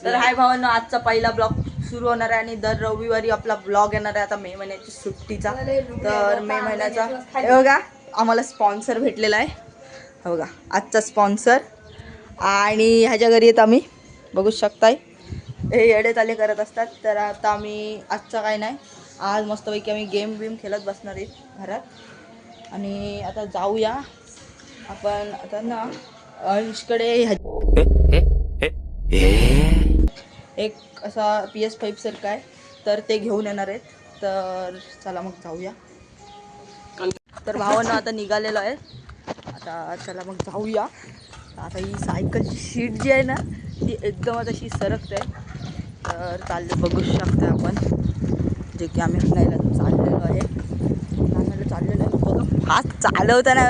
तर हाय भावांनो, आजचा पहिला ब्लॉग सुरू होणार आहे आणि दर रविवारी आपला ब्लॉग येणार आहे आता मे महिन्याची सुट्टीचा. तर मे महिन्याचा हे बघा आम्हाला स्पॉन्सर भेटलेला आहे. हे बघा आजचा स्पॉन्सर आणि ह्याच्या घरी येत आम्ही बघू शकताय. हे येडे चाले करत असतात. तर आता आम्ही आजचा काय नाही, आज मस्तपैकी आम्ही गेम खेळत बसणार आहेत घरात. आणि आता जाऊया आपण आता ना अंशकडे एक असा PS5 सारखा आहे तर ते घेऊन येणार आहेत. तर चला मग जाऊया. तर भावांना आता निघालेलो आहे. आता चला मग जाऊया. आता ही सायकलची सीट जी आहे ना ती एकदमच अशी सरकते. तर चालले बघू शकते आपण जे की आम्ही आणायला चाललेलो आहे. बघा फास्ट चालवताना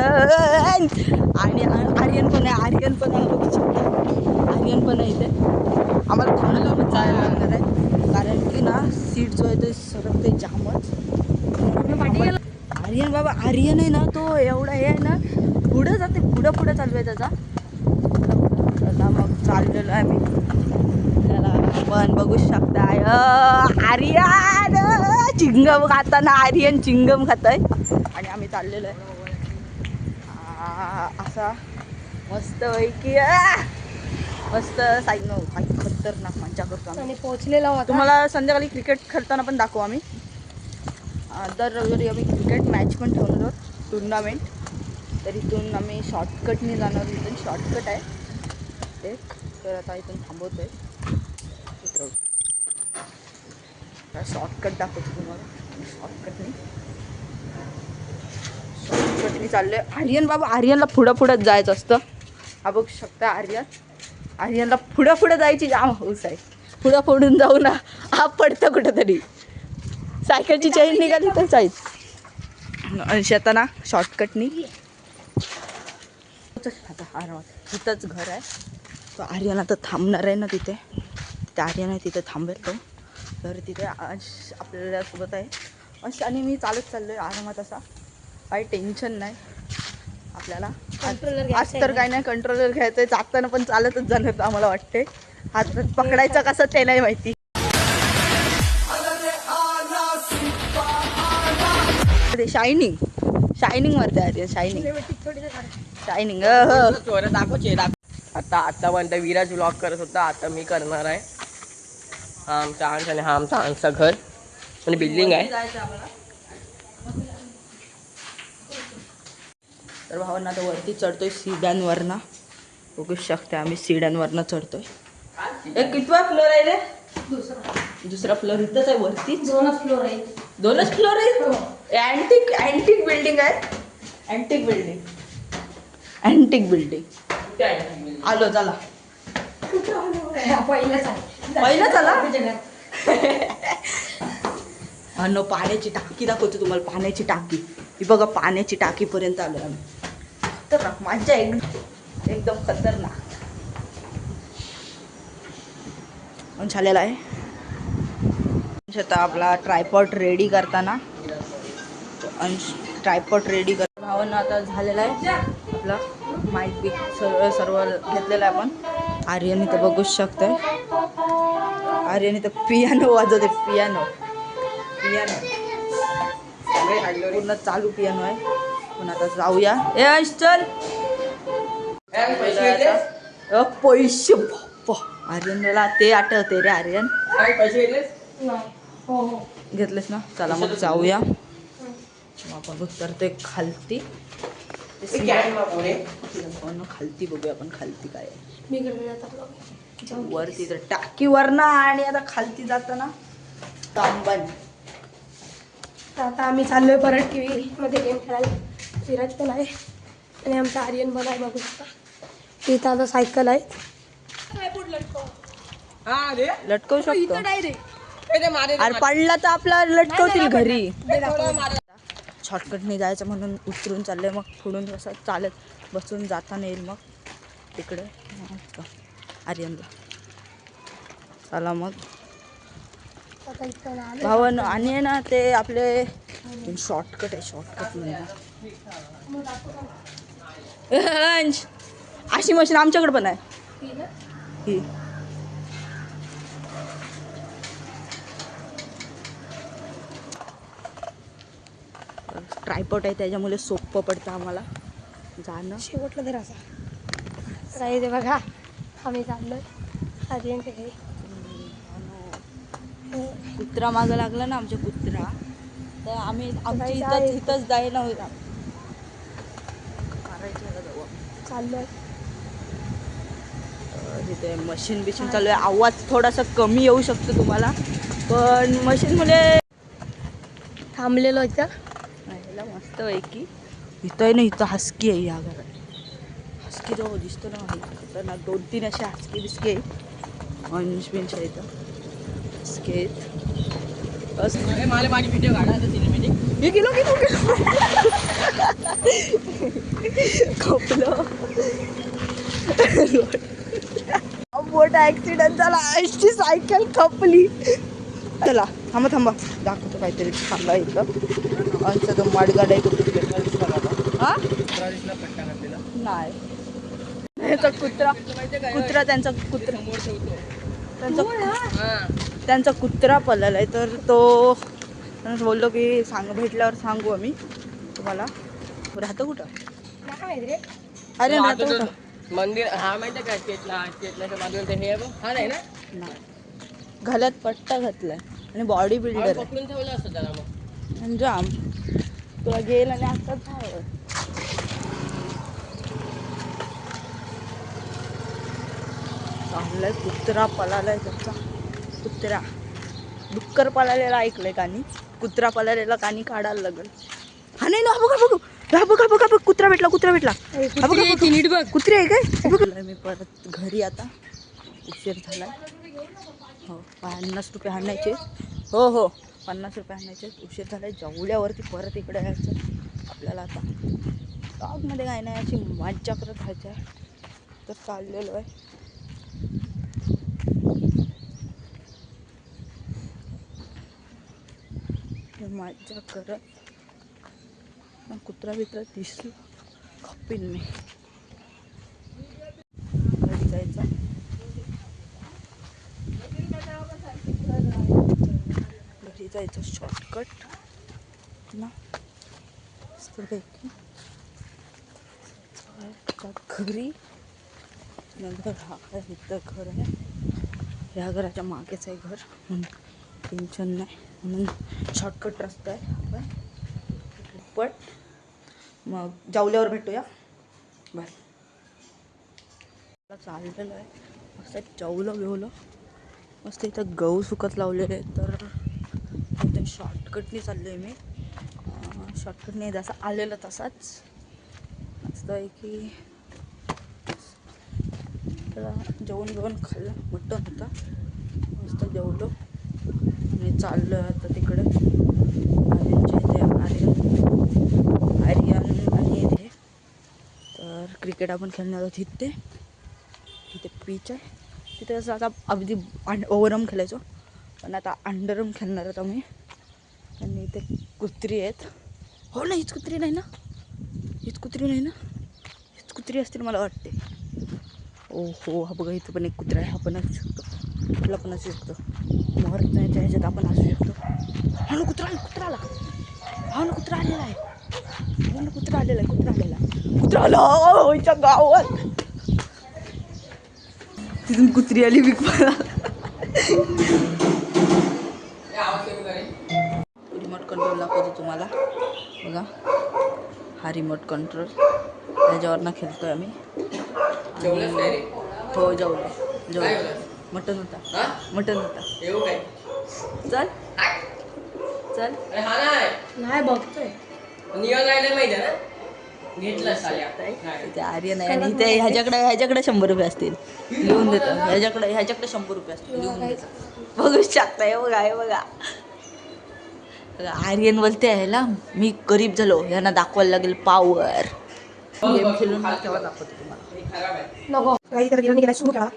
आणि आर्यन पण आहे बघू शकता. आर्यन पण आहे इथे. आम्हाला थांबलं जायला लागणार आहे कारण की ना सीट जो आहे ते सरकते जामच. आर्यन बाबा आर्यन आहे ना तो एवढा हे आहे ना पुढं जाते पुढं चालू आहे त्याचा. त्याला मग चाललेलो आहे मी. त्याला आपण बघू शकताय आर्यन चिंगम खाताना आर्यन चिंगम खाताय आणि आम्ही चाललेलो आहे असा मस्त पैकी मस्त साईड काही खतरनाक मजा करतो आम्ही. पोहोचलेला होता. तुम्हाला संध्याकाळी क्रिकेट खेळताना पण दाखवू आम्ही. दर रविवारी आम्ही क्रिकेट मॅच पण ठेवणार आहोत टुर्नामेंट. तर इथून आम्ही शॉर्टकटने जाणार. इथून शॉर्टकट आहे ते. तर आता इथून थांबवतोय. शॉर्टकट दाखवतो तुम्हाला. शॉर्टकटने चाललोय. आर्यन बाबा आर्यनला पुढं जायचं असतं. हा बघू शकता आर्यनला पुढं जायची जाम हौस आहे. पुढून जाऊ ना हा पडतं कुठंतरी. सायकलची चेन निघाली तर जायच शेताना शॉर्टकटनी. आता आरामात इथंच घर आहे. तो आर्यन आता थांबणार आहे ना तिथे आर्यन आहे तिथे थांबेल तो. तर तिथे आपल्याला सोबत आहे आणि मी चालत चाललोय आरामात. असा काही टेन्शन नाही आपल्याला. आज तर काही नाही कंट्रोलर घ्यायचंय. जाताना पण चालतच जाणार आम्हाला वाटते. हातात पकडायचं कसं ते नाही माहिती. शायनिंग मारते अरे शायनिंग दाखवचे. आता पण विराज व्लॉग करत होता. आता मी करणार आहे. हा आमचा अंश आणि हा आमचा अंशचा घर आणि बिल्डिंग आहे. तर भावांना आता वरती चढतोय सीड्यांवरनं. बघू शकते आम्ही सीड्यांवरनं चढतोय. एक कितवा फ्लोर आहे रे? दुसरा फ्लोर इथंच आहे वरती. दोनच फ्लोर आहे. अँटिक बिल्डिंग आहे. अँटिक बिल्डिंग आलो चला. पहिलं चला. नो पाण्याची टाकी दाखवतो तुम्हाला. पाण्याची टाकी ही बघा. पाण्याची टाकीपर्यंत आलो आम्ही. खतरनाक मजा एकदम खतरनाक झालेला आहे. आता आपला ट्रायपॉड रेडी करताना ट्रायपॉड रेडी कर भावांना आता झालेला आहे. आपला माईक बिक सर्व घेतलेला आहे आपण. आर्यन इथं बघू शकतोय. आर्यन इथं पियानो वाजवते. पियानो पूर्ण चालू पियानो आहे. पण आता जाऊया. चल पैसे आर्यनला ते आठवते रे. आर्यन घेतलेस ना. चला मग जाऊया. आपण उतरतोय खालती. खालती बघूया आपण खालती काय आहे. वरती तर टाकीवर ना आणि आता खालती जाताना तांबन. आता आम्ही चाललोय परत TV मध्ये गेम खेळायला. विराज पण आहे आणि आमचा आर्यन पण आहे बघू शकता. तिथं आता सायकल आहे. लटकवू शकतो. अरे पडला तर आपला लटकवतील घरी. शॉर्टकटने जायचं म्हणून उतरून चाललंय. मग पुढून कसं चालत बसून जाता येईल मग तिकडे आर्यनला. चला मग भावन. आणि आहे ना ते आपले शॉर्टकट आहे. शॉर्टकट अंश अशी मशीन आमच्याकडे पण आहे. ही ट्रायपॉड आहे त्याच्यामुळे सोपं पडतं आम्हाला जाणं. शेवटला तर असा काही ते बघा आम्ही चाललोय आर्यनच्या घरी. कुत्रा मागं लागला ना आमच्या कुत्रा, तर आम्ही आमची इथंच जायला होता करायचं जाऊ. चाललोय तिथे मशीन बिशीन चालू आहे. आवाज थोडासा कमी येऊ शकतो तुम्हाला, पण मशीनमुळे थांबलेलो इथं. ह्याला मस्त पैकी इथं आहे ना, इथं हस्की आहे या घरात. हस्की जो दिसतो ना खतरनाक, 2-3 असे हस्की बिस्के ऑरेंज बेंच आहे इथं हस्की आहेत. मला माझी व्हिडिओ काढा सिनेमॅटिक. हे गेलो खपलं मोठा ऍक्सिडेंट झाला. अशी सायकल खपली. चला थांबा दाखवतो काहीतरी थांबा इथं. आमचा तो माडगाड आहे कुठे हा नाही त्यांचा कुत्रा त्यांचा कुत्रा पळाला आहे, तर तो बोललो की भेटल्यावर सांगू आम्ही तुम्हाला. राहतो कुठं अरे राहतो कुठं मंदिर हा माहिती का चेतनाच्या बाजूला ते हे हा नाही ना. नाही घालत पट्टा घातलाय आणि बॉडी बिल्डर पकडून ठेवलं असतं त्याला मग. आहे जाम. तुला गेल आणि असतात बाहेर चाललाय. कुत्रा पळालाय त्याचा कुत्रा. डुक्कर पळालेला ऐकलंय कानी, कुत्रा पळालेला कानी काढायला लागल. हा नाही ना बघा कुत्रा भेटला हा बघा नीट बघ कुत्री आहे काय बघ. मी परत घरी आता उशीर झालाय. हो 50 रुपये आणायचे. हो 50 रुपये आणायचे. उशीर झालाय. जेवल्यावरती परत इकडे यायचं आपल्याला. आता ब्लॉगमध्ये काय नाही, अशी मज्जा करत राहायचं आहे. तर चाललेलो आहे. मज्जा करत कुत्रा बित्रा दिसलं खप्पीन मी. घरी जायचं. घरी जायचं शॉर्टकट ना मस्तपैकी घरी. नंतर हा इथं घर आहे, ह्या घराच्या मागेच आहे घर, म्हणून टेन्शन नाही. म्हणून शॉर्टकट रस्ता आहे आपण. पण मग जेवल्यावर भेटूया. बाय. चाललेलं आहे मस्त. जेवलं मस्त. इथं गहू सुकत लावलेले आहे, तर इथं शॉर्टकटने चाललो आहे मी. शॉर्टकटने जसं आलेलं तसाच मस्त आहे की. त्याला जेवण खाल्लं. मटण होता मस्त. जेवलो आणि चाललो आता तिकडे आर्यनच्या इथे. आर्यन आणि इथे तर क्रिकेट आपण खेळणार आहोत. तिथे पीच आहे. तिथे असं आता अगदी ओव्हरआर्म खेळायचो, पण आता अंडरआर्म खेळणार आहोत आम्ही. आणि इथे कुत्री आहेत. हो ना हीच कुत्री नाही ना, हीच कुत्री असतील मला वाटते. ओ हो हा बघा इथं पण एक कुत्रा आहे. हा पण असू शकतो, कुठला पण असू शकतो. मोहरच्या ह्याच्यात आपण असू शकतो. हा ना कुत्रा आला. हा ना कुत्रा आलेला आहे. कुत्रा आला गावात. तिथून कुत्री आली बिग रिमोट कंट्रोल दाखवतो तुम्हाला. बघा हा रिमोट कंट्रोल, त्याच्यावरनं खेळतोय आम्ही. हो जेवलो. मटन होता. चल नाही बघतोय. माहिती ना घेतलं इथे आर्यन आहे आणि इथे ह्याच्याकडे 100 रुपये असतील लिहून देतो. ह्याच्याकडे 100 रुपये असतील लिहून देतो. बघू शकता. हे बघा आर्यन बोलते ह्याला मी गरीब झालो, ह्यांना दाखवायला लागेल पॉवर. गेम खेळून तेव्हा दाखवतो तुम्हाला. नको काही तर गेला सुरू करा.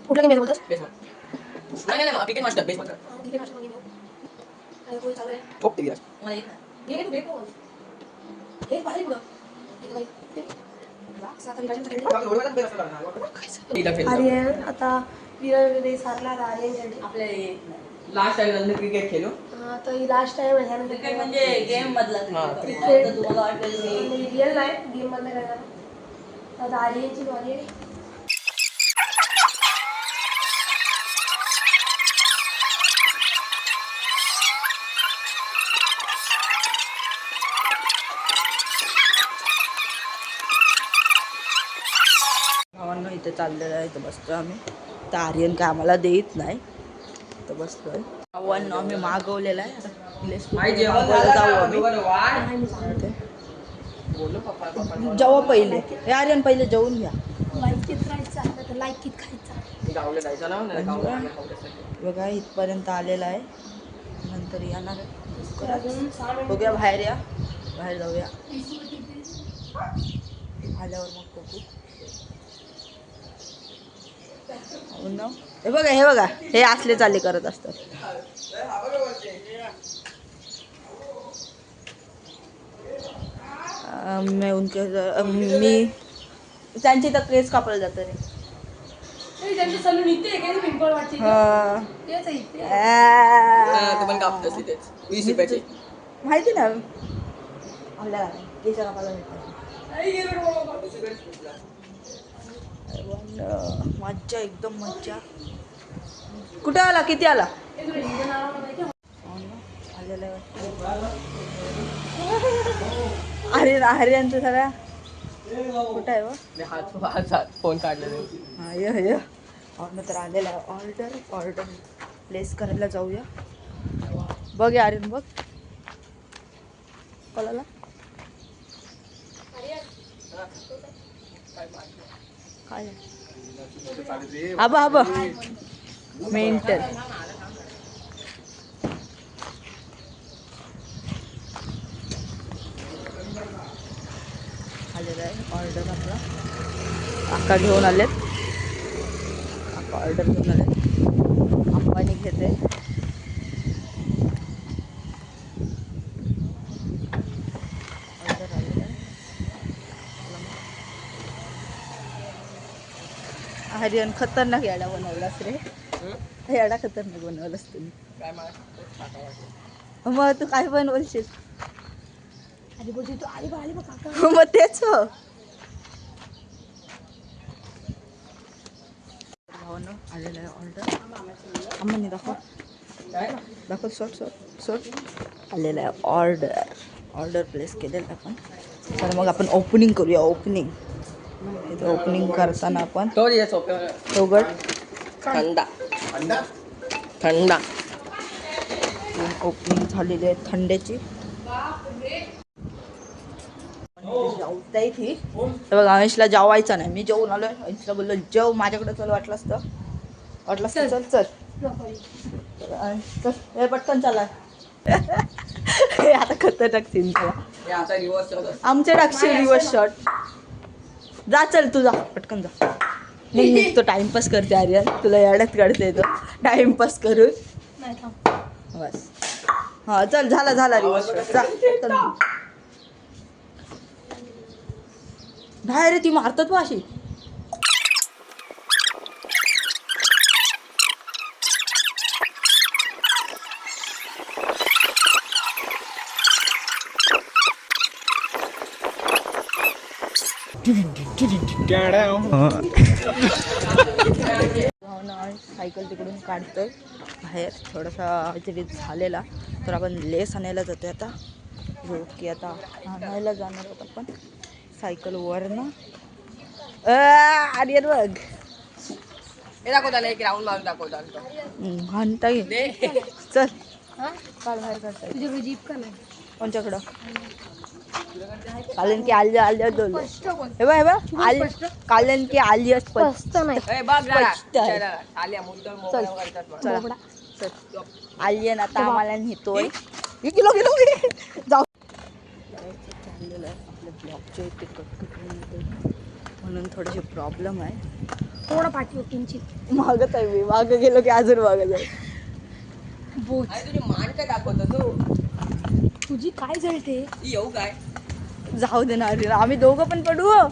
कुठला गेम बोलतोस? नाही क्रिकेट मास्टर बेस मास्टर. चालू आहे. ठोक ते विराज. हे तू भेटो. हे पाहिजे पुढं. आर्यन आता विराज सारला आर्यनसाठी आपले लास्ट टाइम नंतर क्रिकेट खेळलो. आता ही लास्ट टाइम आहे त्यानंतर क्रिकेट म्हणजे गेम मधला हा, क्रिकेट. cricket. आता तुम्हाला वाटेल मी रिअल नाही गेम मधलं काय झालं आता आर्यनची बॉडी आहे. भावांना इथे चाललेलं आहे, इथं बसतो आम्ही. तर आर्यन काय आम्हाला देत नाही, तर बसतोय. भावांना आम्ही मागवलेलं आहे. आता play store आई मध्ये जेवण मागवायला झालं जाऊ का? आम्ही. बरोबर, वाढ. नाही मी सांगते बोललो पप्पा पप्पा. जेव्हा पहिले हे आर्यन पहिले जेवून घ्या. लाईकीत राहायचं आहे तर लाईकीत खायचं. गावला जायचं ना नाही गावला खावण्यासाठी. बघा इथपर्यंत आलेला आहे, नंतर येणार आहे. अजून 6 मिनिटं. बघूया बाहेर या, बाहेर जाऊया. आल्यावर मग बघू. हो ना? हे बघा हे बघा, हे असले चाले करत असतात. मी त्यांची तर केस कापलं जातं रे. त्यांचं सलून इथे आहे का पिंपळ वाटते हा. तेच आहे इथे. तू पण कापतोस तिथेच 20 रुपयाची. माहिती ना आपल्याला केस कापायला भेटतात. मज्जा एकदम मज्जा. कुठे आला, किती आला? आलेला अरे आर्यनचं सगळ्या कुठं आहे हात फोन काढलेले. हा ये ऑर्डर तर आलेला आहे. ऑर्डर प्लेस करायला जाऊया. बघ या आर्यन बघ कळाला. काय आबा आबा मेंटल. आलेला आहे ऑर्डर आपला. आका घेऊन आलेत. आका ऑर्डर घेऊन आलेत. अंबानी घेते. ऑर्डर आलेला आहे. आर्यन खतरनाक याडा बनवलास रे. याडा खतरनाक बनवलास तुम्ही. काय मला मग तू काय बनवशील? आधी बोलते तू आली बा काका. मग तेच भावानं आलेलं आहे ऑर्डर. आम्हाला दाखव दाखव. शॉर्ट आलेलं आहे ऑर्डर प्लेस केलेलं आपण. तर मग आपण ओपनिंग करूया. ओपनिंग करताना आपण तो ये सोप्या योगर्ट थंडा थंडा ओपनिंग झालेली आहे थंड्याची. जाऊताय ती. हे बघा अंशला जेवायचं नाही. मी जेवून आलोय. अंशला बोललो जेव माझ्याकडे चल. वाटलं असतं चल चल. हे पटकन चला. हे आता खतरनाक सीन झाला. हे आता रिवर्स आमचे टाकशील रिवर्स शॉट. जा चल तू जा पटकन जा. मी तो टाइमपास करते आर्यन. तुला याड्यात काढते तो टाइमपास करून. नाही थांब. बस हा चल झाला रिवर्स शॉट. जा पटकन. नाही रे ती मारतात बा अशी. सायकल तिकडून काढतोय बाहेर. थोडासा काहीतरी झालेला, तर आपण लेस आणायला जातोय आता. जो की आता आणायला जाणार आहोत आपण सायकल वरनं. आर्यन बघ हे दाखवताना एक राऊंड मारून दाखवतात. घंटा घे. चल काल बाहेर काढताय. तुझ्याकडे जीप का नाही? कोणच्याकडं? कालन की आलिया दोन. हे बघ कालन की आलिया स्पष्ट नाही. ए बघ जरा. स्पष्ट आहे. चला, आल्या मुद्दाम चल. मोबाईल करतात बघ. चला बोबडा. चल. आलियन आता आम्हाला नेतोय. गेलो जाऊ. चाललेलं आहे आपल्या ब्लॉकचे ते कट म्हणून थोडेसे प्रॉब्लेम आहे. थोडं पाठी तुमची मागत आहे मी. मागं गेलो की अजून मागं जाईल. बोच अरे तुझी मान काय दाखवतो तू? तुझी काय जळते? येऊ काय? जाऊ दे ना आर्यन, आम्ही दोघं पण पडू हो.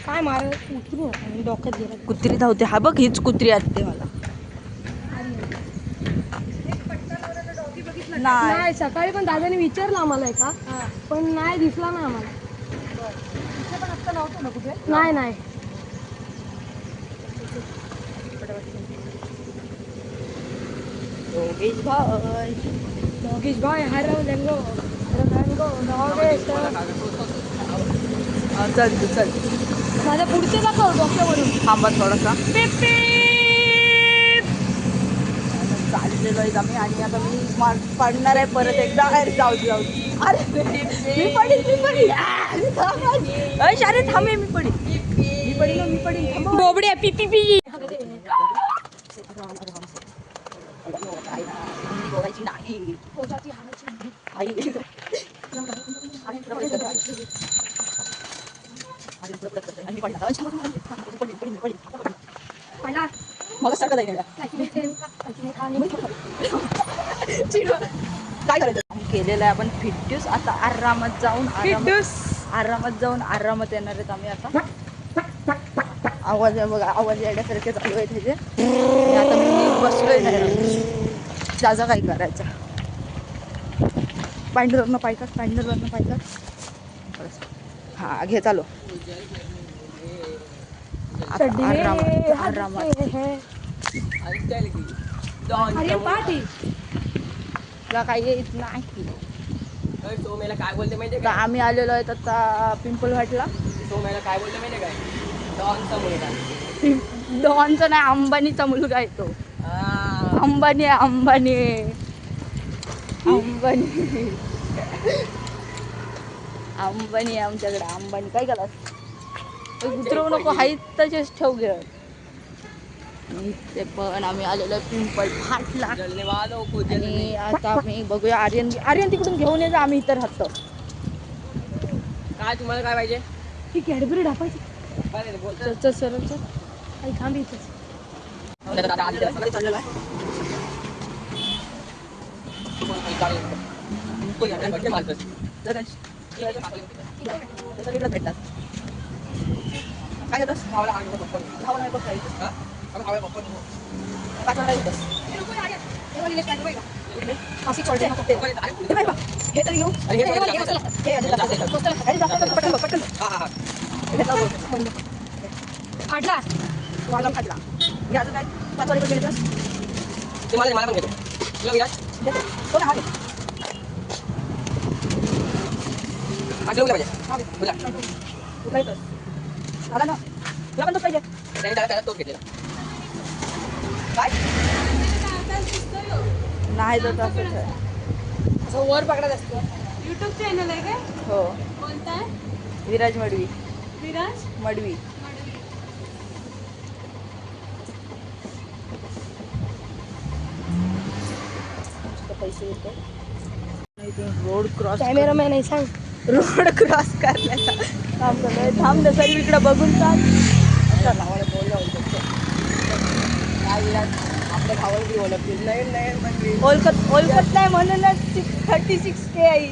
काय मार उतरू नका, डोक्यात गेला. कुत्री धावते. हा बघ हीच कुत्री असते मला. नाही नाही सकाळी पण दादाने विचारलं आम्हाला का, पण नाही दिसला ना आम्हाला. पण आता नव्हतं ना कुठे. नाही नाही. योगेश भाई, योगेश भाई हरवलेंगो हरवलेंगो योगेश. चल तू चल. माझ्या पुढचे दाखव डोक्यावरून. थांबा थोडासा. पीप पीप. चाललेलो आहे आम्ही आणि आता मी पडणार आहे परत एकदा. अरे जाऊ दे, जाऊ दे. अरे मी पडील. अरे शारे थांबे, मी पडील. बोबड्या पी पी पी. नाही. मग सारखं जाईल काय करायचं केलेलं आहे आपण. फिट्यूस आता आरामात जाऊन आरामात येणार आहेत आम्ही आता. आवाज आहे बघा, आवाज येण्यासारखे चालू आहे त्याचे. आणि आता मी बसलोय नाही जाजा काय करायचं. पांढरवरनं पायकाट. हा घे चालू. आरामात. अरे पाठी तुला काही येत नाही. सोम्याला काय बोलते माहितीये तर का? आम्ही आलेलो आहेत आता पिंपल घाटला. सोम्याला काय बोलते माहितीये काय? डॉनचा मुलगा. डॉनचा नाही, अंबानीचा मुलगा आहे तो. हा. अंबानी आमच्याकडे. अंबानी काय केला उतरवू नको, हाईत तसेच ठेव घे. ते पण आम्ही आलेलो पिंपल फाटला. जलने वालों को जलने. आणि आता आम्ही बघूया आर्यन तिकडून घेऊन ये जा, आम्ही इथं राहतो. काय तुम्हाला काय पाहिजे? ही कॅडबरी ढापायची. काय रे बोल. चल सरळ चल. काही थांब इथंच. चाललेलं आहे. भेटतात काय येतस हे तरी घेऊ. फाटला. फाटला हे अजून काय 5 वाले गेले तर ते मला पण घेतो. तुला विराज कोण आहे आठवलं पाहिजे. बोला. कुठला येतोस दादा ना, तुला पण तोच पाहिजे. त्याने त्याला तोच घेतलेला. काय नाही तर तसंच आहे. असं वर पकडत असतो. युट्यूब चॅनल आहे काय? हो, कोणता आहे? विराज मडवी. विराज मडवी. पैसे येतो. रोड क्रॉस कॅमेरामॅन आहे सांग. रोड क्रॉस करण्याचा काम करतोय. थांब ना सर, इकडे बघून चाल. नावाला बोलला होतो. काय विराज आपल्या भावाला बी ओळखतील. नाही म्हणजे ओळखत नाही म्हणूनच 36K आहे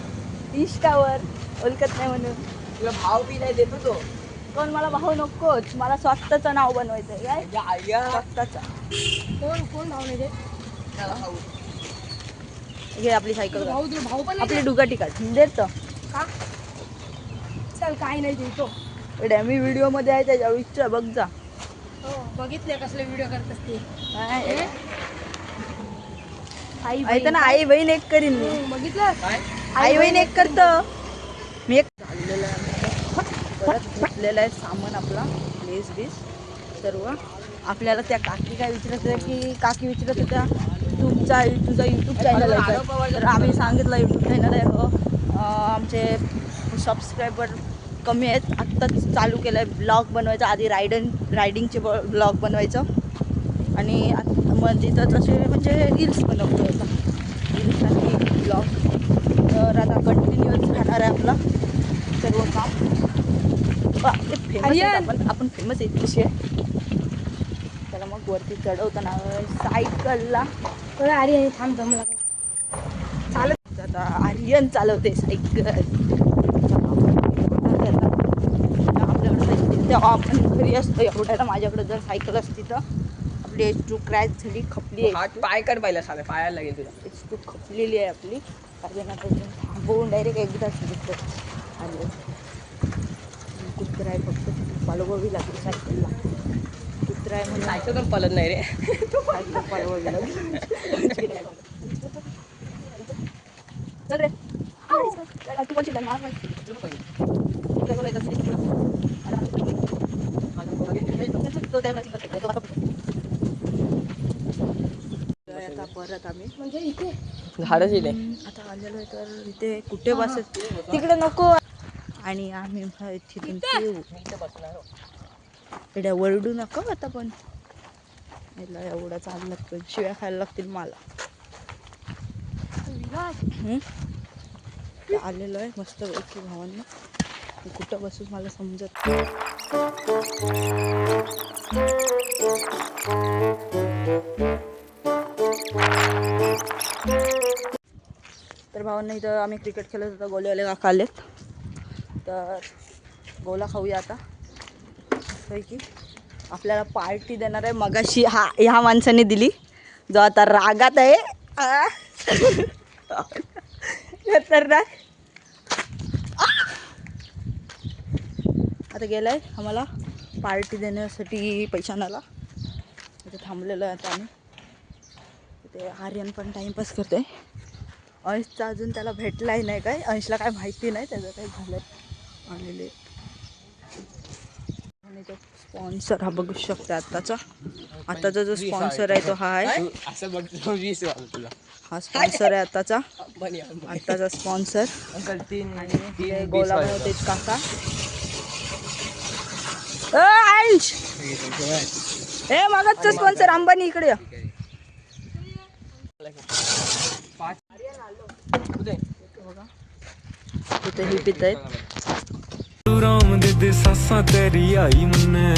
इंस्टावर. ओळखत नाही म्हणून. तुला भाव बी नाही देतो तो. कोण मला भाऊ नकोच, मला स्वतःचं नाव बनवायचं आहे. काय आय्या स्वतःचा. कोण भाऊ नाही देत? त्याला भाऊ. घे आपली सायकल. भाऊ तुला भाऊ पण नाही आपली डुगाटी काढ देत. का? चल काही नाही देतो. मी व्हिडिओ मध्ये आहे त्याच्या विचार बघ जा. हो बघितले कसले व्हिडिओ करत असते. आई ना, आई बहीण एक करीन मी. बघितलं काय? आई बहीण एक करतो मी. एक चाललेलं आहे परत घेतलेलं आहे सामान आपला. लेस सर्व. आपल्याला त्या काकी काय विचारत होत्या की काकी विचारत होत्या तुझा यूट्यूब चॅनल आहे का? तर आम्ही सांगितलं यूट्यूब चॅनल आहे. हो आमचे सबस्क्रायबर कमी आहेत. आत्ताच चालू केलं आहे ब्लॉग बनवायचं. आधी रायडिंगचे ब्लॉग बनवायचं आणि म्हणजे तसे म्हणजे रील्स बनवतो होता. रील्स आणि ब्लॉग. तर आता कंटिन्यूअस राहणार आहे आपला सर्व काम. फेमस आपण फेमस आहे तसे. त्याला मग वरती चढवताना सायकलला अरे थांब जमला चालत. आता आर्यन चालवते सायकल. तेव्हा आपण घरी असतो एवढ्याला माझ्याकडे जर सायकल असती तर आपली H2 क्रॅश झाली, खपली आहे. हात पाय कर पहिला साधं पायाला लागेल तुला. H2 खपलेली आहे आपली. कारण आता इथून थांबवून डायरेक्ट एकदाच घेतलं आले. कुत्रा आहे फक्त पालवावी लागली सायकलला. कुत्रा आहे म्हणून सायकल पण पळत नाही रे. सायकल पालवावी लागली. चल रे. तू कोणची मार माहिती आता परत आम्ही म्हणजे इथे झाडच इथे. आता आलेलो आहे तर इथे कुठे बसत तिकडे नको. आणि आम्ही तिथून येऊ एवढ्या वरडू नका आता पण याला एवढा चालू लागतो शिव्या खायला लागतील मला. आलेलो आहे मस्त पैकी भावांना. कुठं बसूच मला समजत तर भावांना इथं आम्ही क्रिकेट खेळत होतो. गोलेवाले काका आलेत तर गोला खाऊया आता पैकी. आपल्याला पार्टी देणार आहे. मगाशी ह्या माणसाने दिली जो आता रागात आहे. खतरनाक. आता गेलाय आम्हाला पार्टी देण्यासाठी पैशानाला. इथे थांबलेलो आहे आता आम्ही. इथे आर्यन पण टाइमपास करतोय. अंशचा अजून त्याला भेटलाही नाही काय. अंशला काय माहिती नाही त्याचं काय झालंय. आलेले आणि तो स्पॉन्सर हा बघू शकता आताचा जो स्पॉन्सर आहे तो हा आहे. असं बघ 20 तुला. हा स्पॉन्सर आहे आताचा स्पॉन्सर. आणि गोला होते काका. अंश हे मागचं स्पॉन्सर अंबानी इकडे या. इथे ही पित आहेत. राम दे सासां तेरी आई मन्ने